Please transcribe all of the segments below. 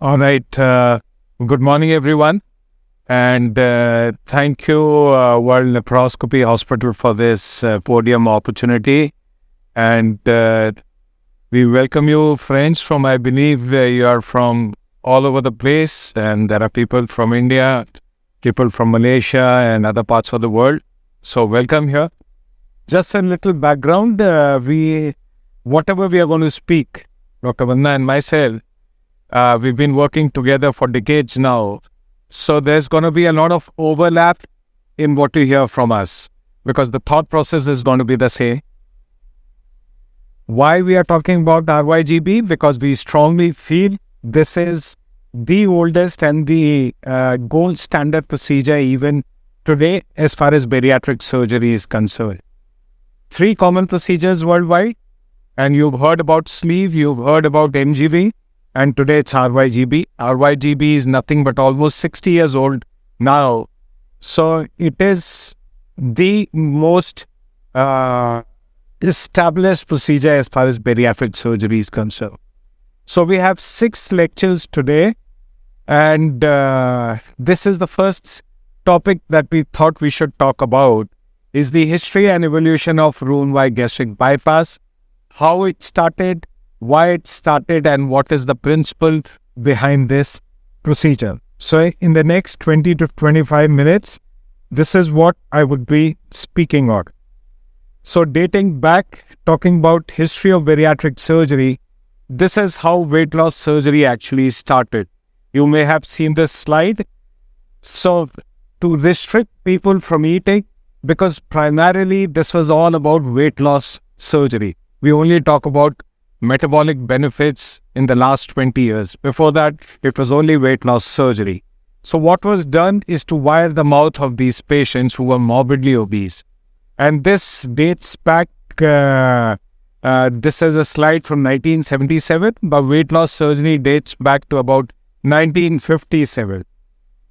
All right. Good morning, everyone. And thank you, World Laparoscopy Hospital, for this podium opportunity. And we welcome you, friends, from, I believe, you are from all over the place. And there are people from India, people from Malaysia, and other parts of the world. So welcome here. Just a little background. Whatever we are going to speak, Dr. Vanna and myself, we've been working together for decades now. So there's going to be a lot of overlap in what you hear from us because the thought process is going to be the same. Why we are talking about RYGB? Because we strongly feel this is the oldest and the gold standard procedure even today as far as bariatric surgery is concerned. 3 common procedures worldwide, and you've heard about sleeve, you've heard about MGB, and today it's RYGB. RYGB is nothing but almost 60 years old now. So it is the most established procedure as far as bariatric surgery is concerned. So we have 6 lectures today, and this is the first topic that we thought we should talk about is the history and evolution of Roux-en-Y gastric bypass, how it started, why it started, and what is the principle behind this procedure. So in the next 20 to 25 minutes, this is what I would be speaking on. So dating back, talking about history of bariatric surgery, this is how weight loss surgery actually started. You may have seen this slide. So to restrict people from eating, because primarily this was all about weight loss surgery. We only talk about metabolic benefits in the last 20 years. Before that, it was only weight loss surgery. So what was done is to wire the mouth of these patients who were morbidly obese. And this dates back, this is a slide from 1977, but weight loss surgery dates back to about 1957.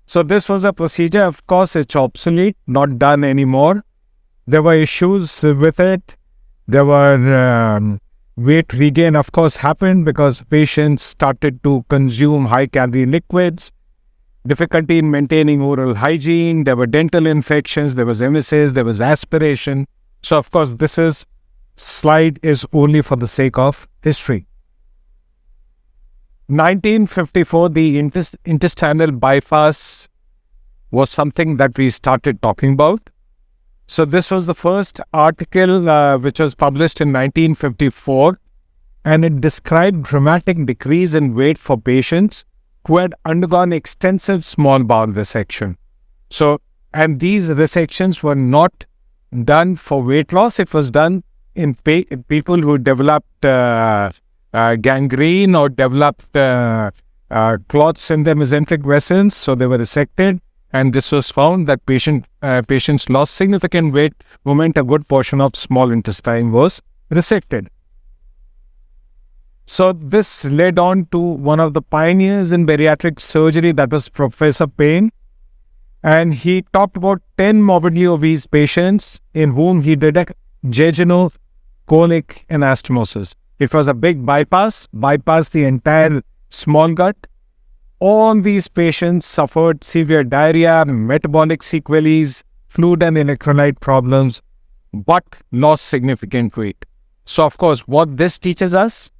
So this was a procedure. Of course, it's obsolete, not done anymore. There were issues with it. There were weight regain, of course, happened because patients started to consume high-calorie liquids, difficulty in maintaining oral hygiene, there were dental infections, there was emesis, there was aspiration. So, of course, this slide is only for the sake of history. 1954, the intestinal bypass was something that we started talking about. So this was the first article which was published in 1954, and it described dramatic decrease in weight for patients who had undergone extensive small bowel resection. So, and these resections were not done for weight loss. It was done in people who developed gangrene or developed clots in their mesenteric vessels. So they were resected. And this was found that patients lost significant weight the moment a good portion of small intestine was resected. So this led on to one of the pioneers in bariatric surgery, that was Professor Payne. And he talked about 10 morbidly obese patients in whom he did a jejunoileal anastomosis. It was a big bypassed the entire small gut. All these patients suffered severe diarrhea, metabolic sequelae, fluid and electrolyte problems, but lost significant weight. So, of course, what this teaches us,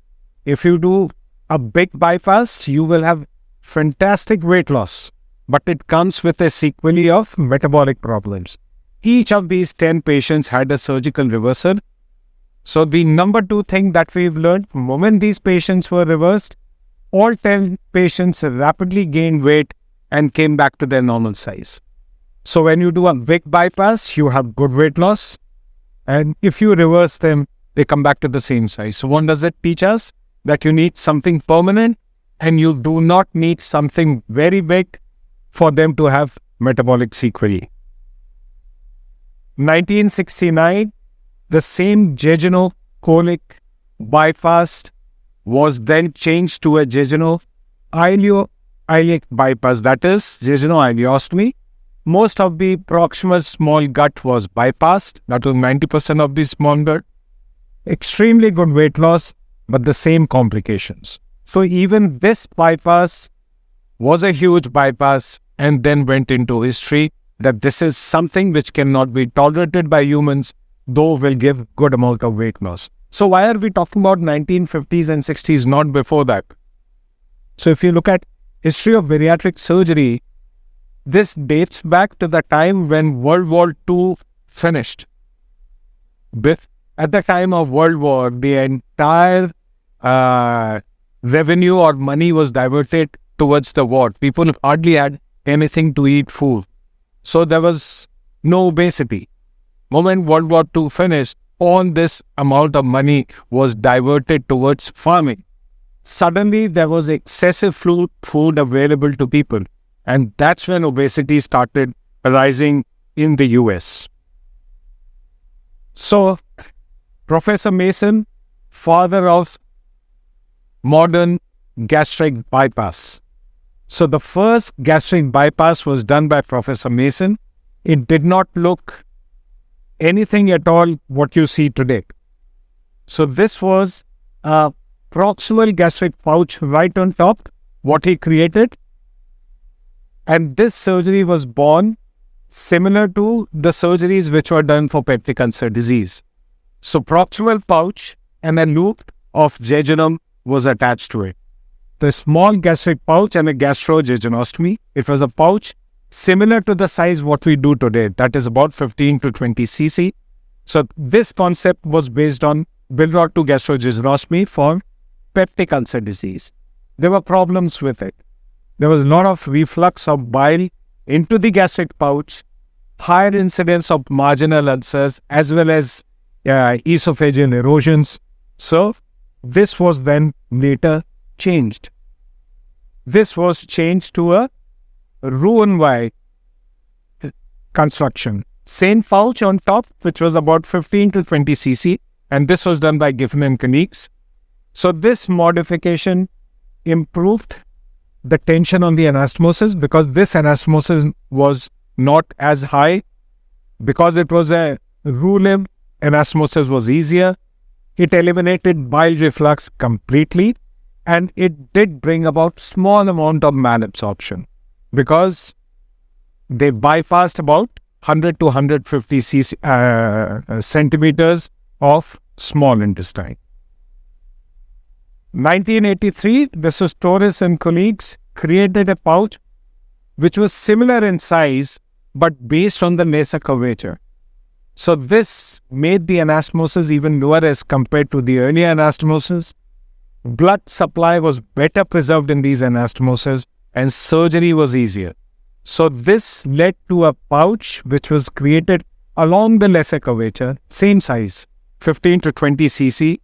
if you do a big bypass, you will have fantastic weight loss, but it comes with a sequelae of metabolic problems. Each of these 10 patients had a surgical reversal. So, the number 2 thing that we've learned, the moment these patients were reversed, all 10 patients rapidly gained weight and came back to their normal size. So when you do a big bypass, you have good weight loss. And if you reverse them, they come back to the same size. So what does it teach us? That you need something permanent and you do not need something very big for them to have metabolic sequelae. 1969, the same jejunoileal bypass was then changed to a jejunoileal bypass, that is jejunoileostomy. Most of the proximal small gut was bypassed, that was 90% of the small gut. Extremely good weight loss, but the same complications. So even this bypass was a huge bypass and then went into history that this is something which cannot be tolerated by humans, though will give good amount of weight loss. So why are we talking about 1950s and 60s, not before that? So if you look at history of bariatric surgery, this dates back to the time when World War II finished. At the time of World War, the entire revenue or money was diverted towards the war. People hardly had anything to eat food. So there was no obesity. Moment World War II finished, all this amount of money was diverted towards farming. Suddenly there was excessive food available to people. And that's when obesity started arising in the US. So, Professor Mason, father of modern gastric bypass. So, the first gastric bypass was done by Professor Mason. It did not look anything at all what you see today. So, this was a proximal gastric pouch right on top, what he created. And this surgery was born similar to the surgeries which were done for peptic ulcer disease. So proximal pouch and a loop of jejunum was attached to it. The small gastric pouch and a gastrojejunostomy. It was a pouch similar to the size what we do today, that is about 15 to 20 cc. So this concept was based on Billroth 2 gastrojejunostomy for peptic ulcer disease. There were problems with it. There was a lot of reflux of bile into the gastric pouch, higher incidence of marginal ulcers as well as esophageal erosions. So this was then later changed. This was changed to a Roux-en-Y construction. Same pouch on top, which was about 15 to 20 cc, and this was done by Giffen and colleagues. So this modification improved the tension on the anastomosis because this anastomosis was not as high. Because it was a roux limb, anastomosis was easier. It eliminated bile reflux completely, and it did bring about small amount of malabsorption because they bypassed about 100 to 150 centimeters of small intestine. 1983, this was Torres and colleagues created a pouch which was similar in size but based on the lesser curvature. So this made the anastomosis even lower as compared to the earlier anastomosis. Blood supply was better preserved in these anastomoses and surgery was easier. So this led to a pouch which was created along the lesser curvature, same size, 15 to 20 cc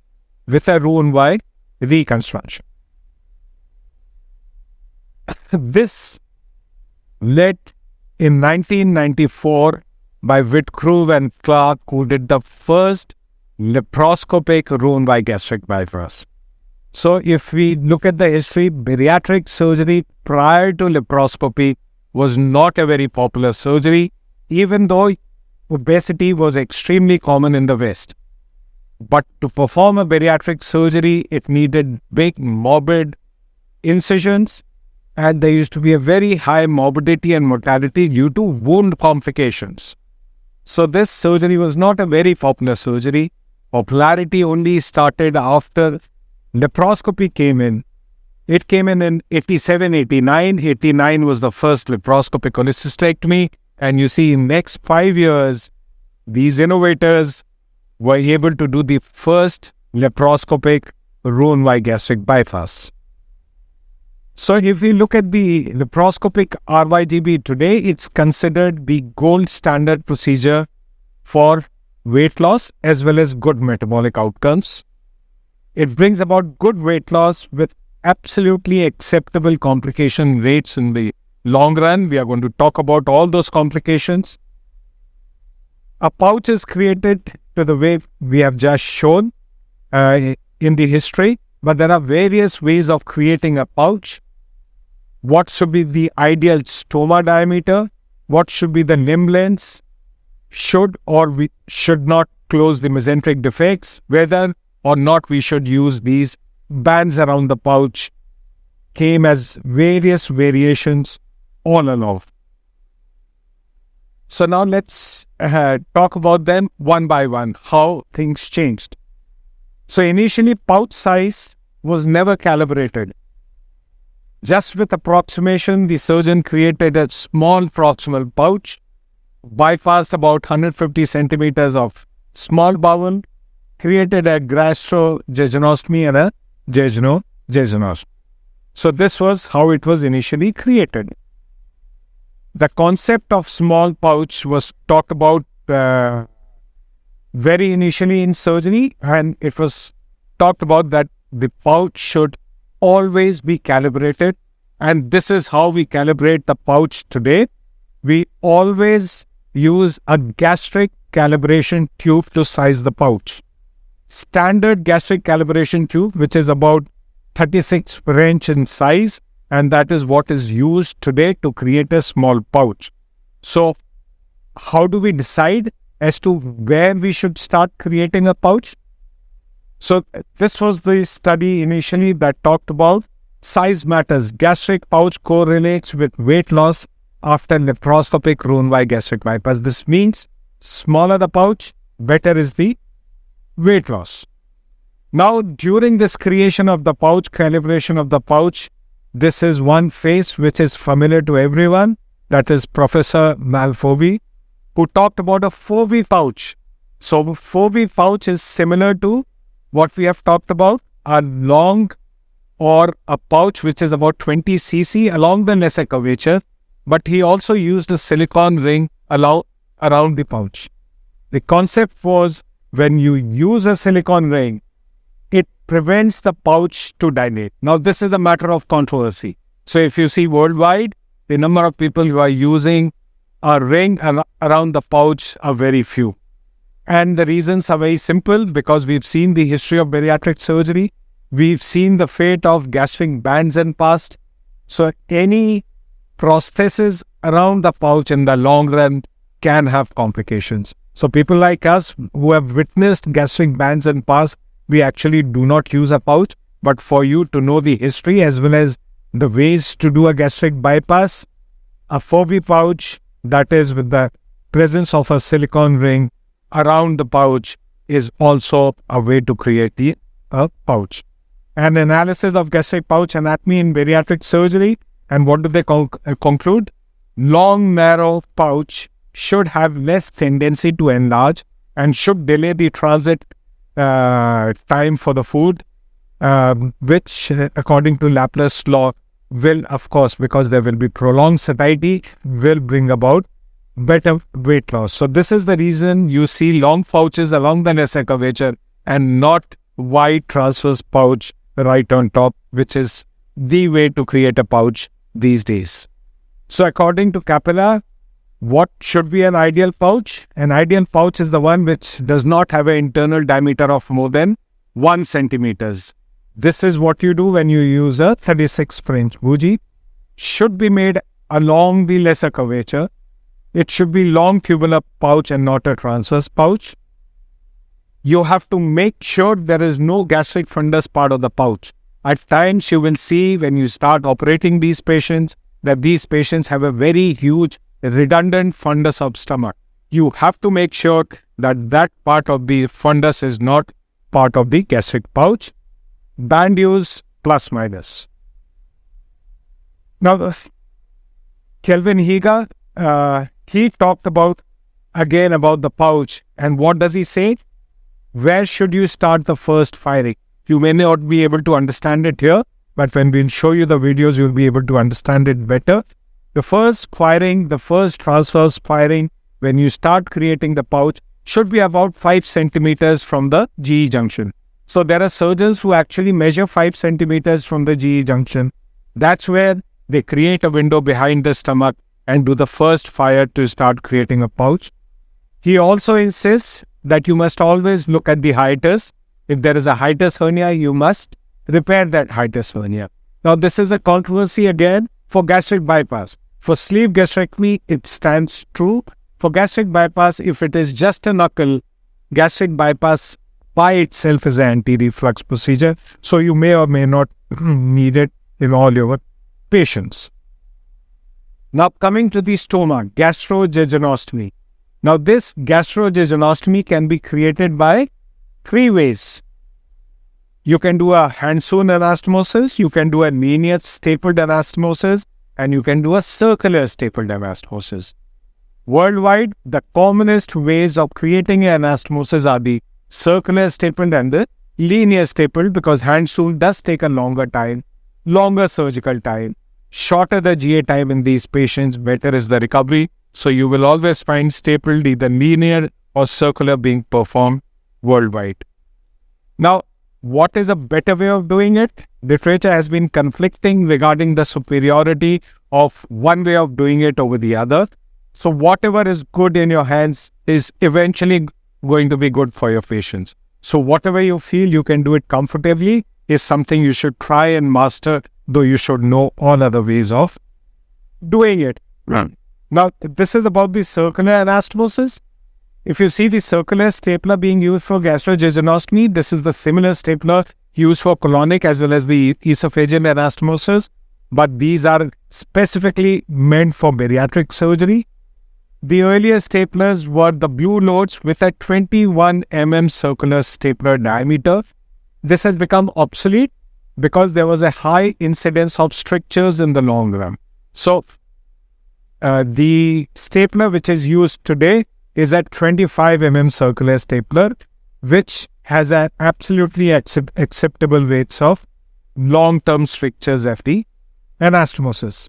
with a Roux-en-Y reconstruction. This led in 1994 by Whitcrow and Clark, who did the first laparoscopic Roux-en-Y gastric bypass. So if we look at the history, bariatric surgery prior to laparoscopy was not a very popular surgery, even though obesity was extremely common in the West. But to perform a bariatric surgery, it needed big morbid incisions, and there used to be a very high morbidity and mortality due to wound complications. So this surgery was not a very popular surgery. Popularity only started after laparoscopy came in. It came in 87, 89. 89 was the first laparoscopic cholecystectomy. And you see, in next 5 years, these innovators were able to do the first laparoscopic Roux-en-Y gastric bypass. So if we look at the laparoscopic RYGB today, it's considered the gold standard procedure for weight loss as well as good metabolic outcomes. It brings about good weight loss with absolutely acceptable complication rates in the long run. We are going to talk about all those complications. A pouch is created to the way we have just shown in the history, but there are various ways of creating a pouch. What should be the ideal stoma diameter? What should be the limb length? Should or we should not close the mesenteric defects? Whether or not we should use these bands around the pouch came as various variations all along. So now let's talk about them one by one, how things changed. So initially, pouch size was never calibrated. Just with approximation, the surgeon created a small proximal pouch, bypassed about 150 centimeters of small bowel, created a gastro-jejunostomy and a jejunostomy. So this was how it was initially created. The concept of small pouch was talked about very initially in surgery, and it was talked about that the pouch should always be calibrated, and this is how we calibrate the pouch today. We always use a gastric calibration tube to size the pouch. Standard gastric calibration tube, which is about 36 French in size, and that is what is used today to create a small pouch. So how do we decide as to where we should start creating a pouch? So this was the study initially that talked about size matters. Gastric pouch correlates with weight loss after laparoscopic Roux-en-Y gastric bypass. This means smaller the pouch, better is the weight loss. Now, during this creation of the pouch, calibration of the pouch, this is one face which is familiar to everyone. That is Professor Malfoy, who talked about a 4V pouch. So 4V pouch is similar to what we have talked about, a long or a pouch which is about 20 cc along the lesser curvature, but he also used a silicone ring around the pouch. The concept was, when you use a silicone ring, it prevents the pouch to dilate. Now, this is a matter of controversy. So if you see worldwide, the number of people who are using a ring around the pouch are very few. And the reasons are very simple, because we've seen the history of bariatric surgery. We've seen the fate of gastric bands in past. So any prosthesis around the pouch in the long run can have complications. So people like us who have witnessed gastric bands in past, we actually do not use a pouch. But for you to know the history as well as the ways to do a gastric bypass, a 4V pouch, that is with the presence of a silicone ring around the pouch, is also a way to create a pouch. An analysis of gastric pouch anatomy in bariatric surgery, and what do they conclude? Long, narrow pouch should have less tendency to enlarge and should delay the transit time for the food, which according to Laplace law will, of course, because there will be prolonged satiety, will bring about better weight loss. So this is the reason you see long pouches along the lesser curvature and not wide transverse pouch right on top, which is the way to create a pouch these days. So according to Capella, what should be an ideal pouch? An ideal pouch is the one which does not have an internal diameter of more than 1 centimeters. This is what you do when you use a 36 French bougie. Should be made along the lesser curvature. It should be long tubular pouch and not a transverse pouch. You have to make sure there is no gastric fundus part of the pouch. At times you will see when you start operating these patients that these patients have a very huge redundant fundus of stomach. You have to make sure that that part of the fundus is not part of the gastric pouch. Band use plus minus. Now, Kelvin Higa, he talked about the pouch, and what does he say? Where should you start the first firing? You may not be able to understand it here, but when we show you the videos, you'll be able to understand it better. The first firing, the first transverse firing, when you start creating the pouch, should be about 5 centimeters from the GE junction. So there are surgeons who actually measure 5 centimeters from the GE junction. That's where they create a window behind the stomach and do the first fire to start creating a pouch. He also insists that you must always look at the hiatus. If there is a hiatus hernia, you must repair that hiatus hernia. Now, this is a controversy again for gastric bypass. For sleeve gastrectomy, it stands true. For gastric bypass, if it is just a knuckle, gastric bypass by itself is an anti-reflux procedure. So you may or may not need it in all your patients. Now coming to the stomach, gastrojejunostomy. Now this gastrojejunostomy can be created by 3 ways. You can do a hand-sewn anastomosis, you can do a linear stapled anastomosis, and you can do a circular stapled anastomosis. Worldwide, the commonest ways of creating an anastomosis are the circular stapled and the linear stapled, because hand-sewn does take a longer time, longer surgical time. Shorter the GA time in these patients, better is the recovery. So you will always find stapled, either linear or circular, being performed worldwide. Now, what is a better way of doing it? Literature has been conflicting regarding the superiority of one way of doing it over the other. So whatever is good in your hands is eventually going to be good for your patients. So whatever you feel you can do it comfortably is something you should try and master, though you should know all other ways of doing it. Right. Now, this is about the circular anastomosis. If you see the circular stapler being used for gastrojejunostomy, this is the similar stapler used for colonic as well as the esophageal anastomosis, but these are specifically meant for bariatric surgery. The earlier staplers were the blue loads with a 21 mm circular stapler diameter. This has become obsolete because there was a high incidence of strictures in the long run. So, the stapler which is used today is a 25 mm circular stapler, which has an absolutely acceptable rates of long-term strictures of the anastomosis.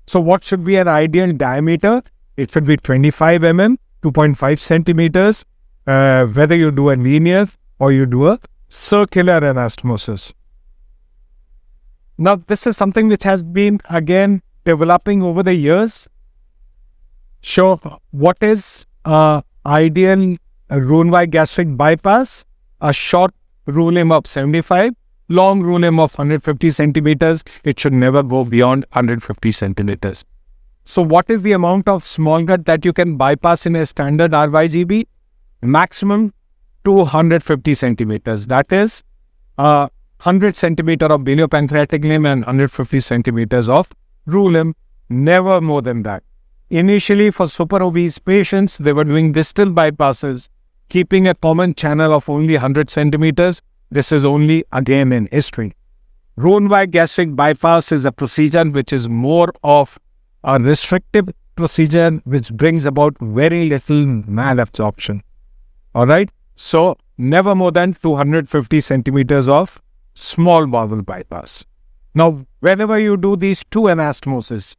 So what should be an ideal diameter? It should be 25 mm, 2.5 centimeters, whether you do a linear or you do a circular anastomosis. Now, this is something which has been again developing over the years. So, what is ideal Roux-en-Y gastric bypass? A short roux limb of 75, long roux limb of 150 centimeters. It should never go beyond 150 centimeters. So what is the amount of small gut that you can bypass in a standard RYGB? Maximum 250 centimeters. That is 100 centimeter of biliopancreatic limb and 150 centimeters of roux limb. Never more than that. Initially, for super obese patients, they were doing distal bypasses, keeping a common channel of only 100 centimeters. This is only again in history. Roux-en-Y gastric bypass is a procedure which is more of a restrictive procedure which brings about very little malabsorption. Alright, so never more than 250 centimeters of small bowel bypass. Now, whenever you do these two anastomoses,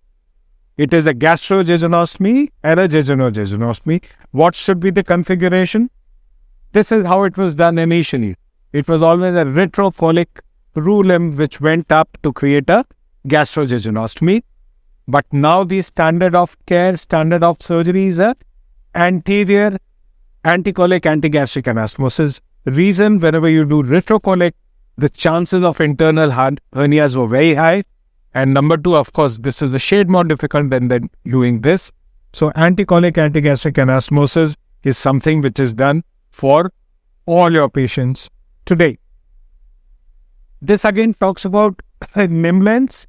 it is a gastrojejunostomy and a jejunojejunostomy. What should be the configuration? This is how it was done initially. It was always a retrocolic roux limb which went up to create a gastrojejunostomy. But now the standard of care, standard of surgery is a anterior anticolic antigastric anastomosis. Reason, whenever you do retrocolic, the chances of internal hernias were very high. And number two, of course, this is a shade more difficult than doing this. So anticolic antigastric anastomosis is something which is done for all your patients today. This again talks about limb lengths.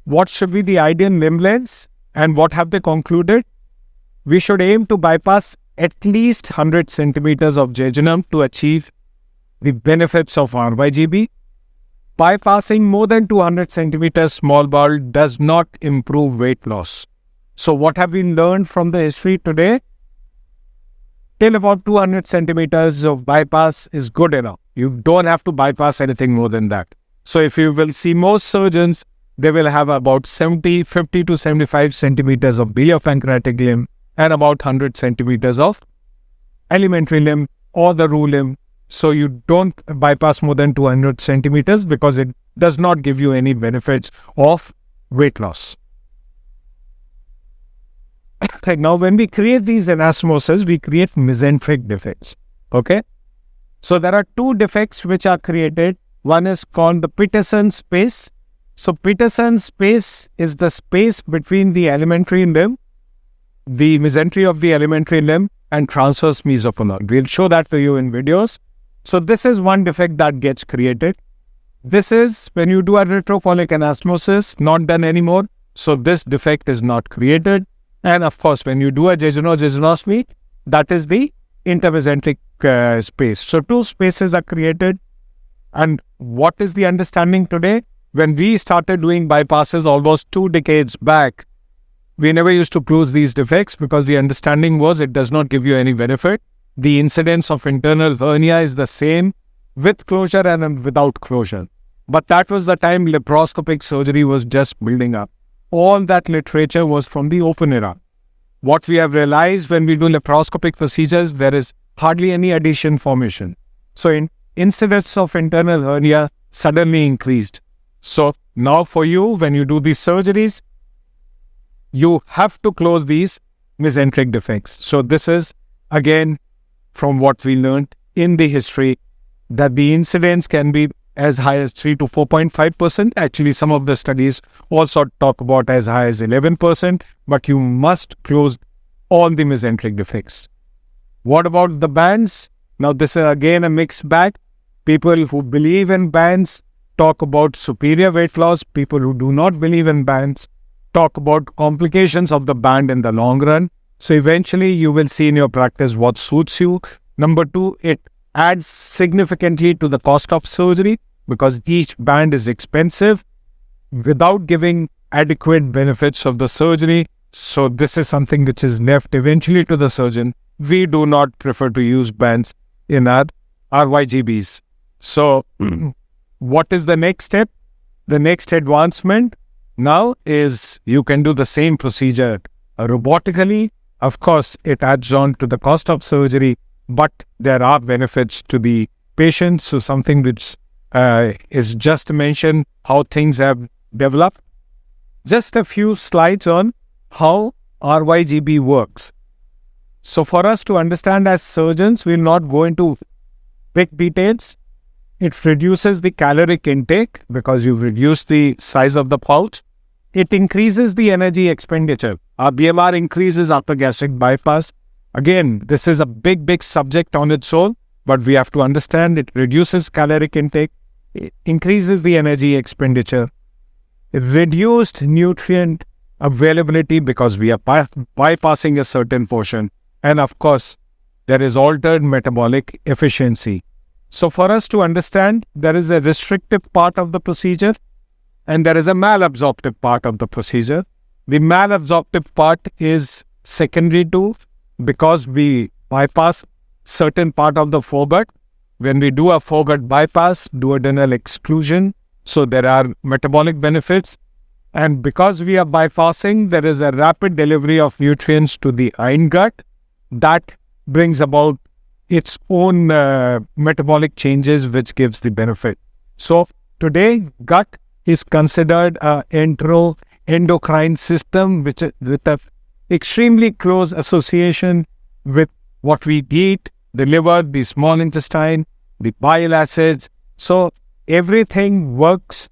What should be the ideal limb lengths and what have they concluded? We should aim to bypass at least 100 centimeters of jejunum to achieve the benefits of RYGB. Bypassing more than 200 centimeters small bowel does not improve weight loss. So what have we learned from the history today? Till about 200 centimeters of bypass is good enough. You don't have to bypass anything more than that. So if you will see most surgeons, they will have about 50 to 75 centimeters of biliopancreatic limb and about 100 centimeters of alimentary limb or the roux limb. So you don't bypass more than 200 centimeters because it does not give you any benefits of weight loss. Now, when we create these anastomoses, we create mesenteric defects. Okay? So there are two defects which are created. One is called the Peterson space. So Peterson space is the space between the alimentary limb, the mesentery of the alimentary limb, and transverse mesocolon. We'll show that to you in videos. So this is one defect that gets created. This is when you do a retrofolic anastomosis, not done anymore. So this defect is not created. And of course, when you do a jejunostomy, that is the intermesenteric space. So two spaces are created. And what is the understanding today? When we started doing bypasses almost 2 decades back, we never used to close these defects because the understanding was it does not give you any benefit. The incidence of internal hernia is the same with closure and without closure. But that was the time laparoscopic surgery was just building up. All that literature was from the open era. What we have realized when we do laparoscopic procedures, there is hardly any adhesion formation. So incidence of internal hernia suddenly increased. So now for you, when you do these surgeries, you have to close these mesenteric defects. So this is, again, from what we learned in the history, that the incidence can be as high as 3 to 4.5%. Actually, some of the studies also talk about as high as 11%, but you must close all the mesenteric defects. What about the bands? Now, this is again a mixed bag. People who believe in bands talk about superior weight loss. People who do not believe in bands talk about complications of the band in the long run. So eventually you will see in your practice what suits you. Number 2, it adds significantly to the cost of surgery because each band is expensive without giving adequate benefits of the surgery. So this is something which is left eventually to the surgeon. We do not prefer to use bands in our RYGBs. So what is the next step? The next advancement now is you can do the same procedure robotically. Of course, it adds on to the cost of surgery, but there are benefits to the patient. So something which is just to mention how things have developed. Just a few slides on how RYGB works. So for us to understand as surgeons, we'll not go into big details. It reduces the caloric intake because you've reduced the size of the pouch. It increases the energy expenditure. Our BMR increases after gastric bypass. Again, this is a big subject on its own, but we have to understand it reduces caloric intake, it increases the energy expenditure, reduced nutrient availability because we are bypassing a certain portion, and of course, there is altered metabolic efficiency. So for us to understand, there is a restrictive part of the procedure and there is a malabsorptive part of the procedure. The malabsorptive part is secondary to because we bypass certain part of the foregut. When we do a foregut bypass, duodenal exclusion, so there are metabolic benefits. And because we are bypassing, there is a rapid delivery of nutrients to the hindgut that brings about its own metabolic changes, which gives the benefit. So today, gut is considered an endocrine system, which with an extremely close association with what we eat, the liver, the small intestine, the bile acids. So everything works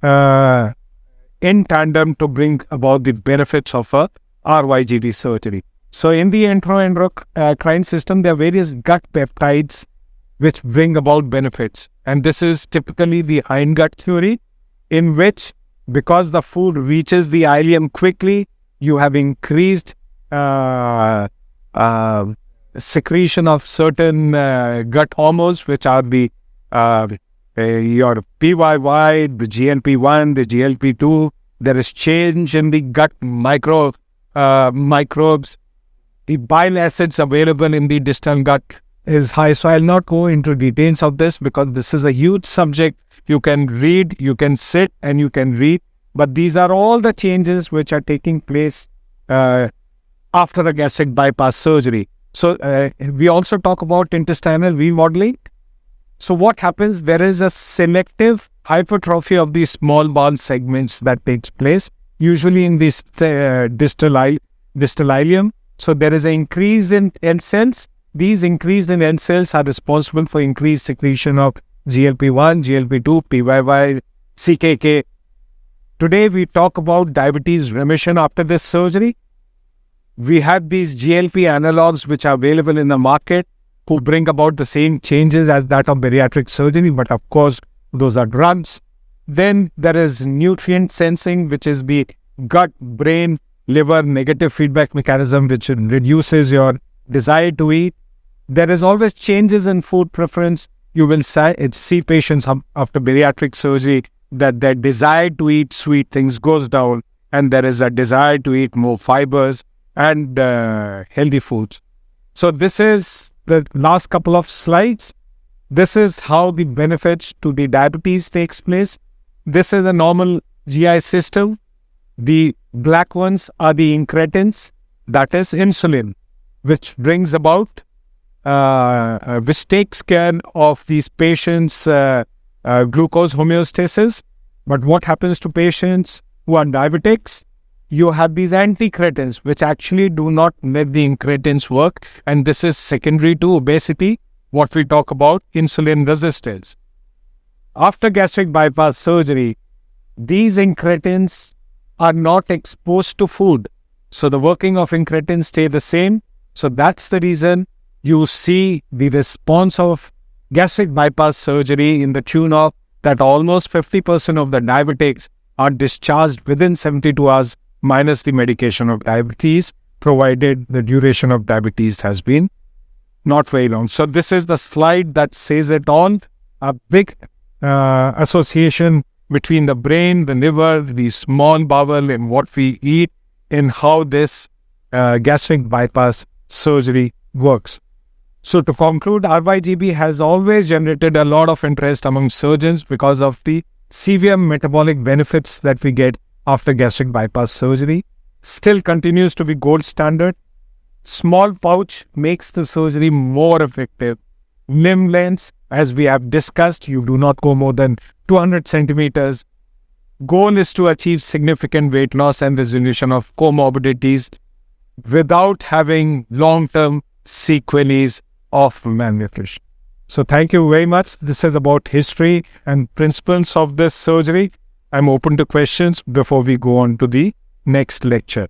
in tandem to bring about the benefits of a RYGB surgery. So in the endocrine system, there are various gut peptides which bring about benefits. And this is typically the hindgut theory, in which because the food reaches the ileum quickly, you have increased secretion of certain gut hormones, which are the your PYY, the GLP-1, the GLP-2. There is change in the gut microbes. The bile acids available in the distal gut is high. So I'll not go into details of this because this is a huge subject. You can read, you can sit and you can read. But these are all the changes which are taking place after a gastric bypass surgery. So we also talk about intestinal remodeling. So what happens? There is a selective hypertrophy of the small bowel segments that takes place, usually in this distal ileum. So there is an increase in N cells. These increased in N cells are responsible for increased secretion of GLP-1, GLP-2, PYY, CKK. Today we talk about diabetes remission after this surgery. We have these GLP analogs which are available in the market who bring about the same changes as that of bariatric surgery, but of course Those are drugs. Then there is nutrient sensing, which is the gut, brain, liver negative feedback mechanism, which reduces your desire to eat. There is always changes in food preference. You will see patients after bariatric surgery that their desire to eat sweet things goes down, and there is a desire to eat more fibers and healthy foods. So this is the last couple of slides. This is how the benefits to the diabetes takes place. This is a normal GI system. The black ones are the incretins, that is insulin, which brings about, which takes care of these patients' glucose homeostasis. But what happens to patients who are diabetics? You have these anticretins, which actually do not let the incretins work. And this is secondary to obesity, what we talk about insulin resistance. After gastric bypass surgery, these incretins are not exposed to food. So the working of incretins stay the same. So that's the reason you see the response of gastric bypass surgery in the tune of that almost 50% of the diabetics are discharged within 72 hours minus the medication of diabetes, provided the duration of diabetes has been not very long. So this is the slide that says it all. A big association between the brain, the liver, the small bowel, and what we eat, and how this gastric bypass surgery works. So to conclude, RYGB has always generated a lot of interest among surgeons because of the severe metabolic benefits that we get after gastric bypass surgery. Still continues to be gold standard. Small pouch makes the surgery more effective. Limb lengths, as we have discussed, you do not go more than 200 centimeters. Goal is to achieve significant weight loss and resolution of comorbidities without having long-term sequelae of malnutrition. So thank you very much. This is about history and principles of this surgery. I'm open to questions before we go on to the next lecture.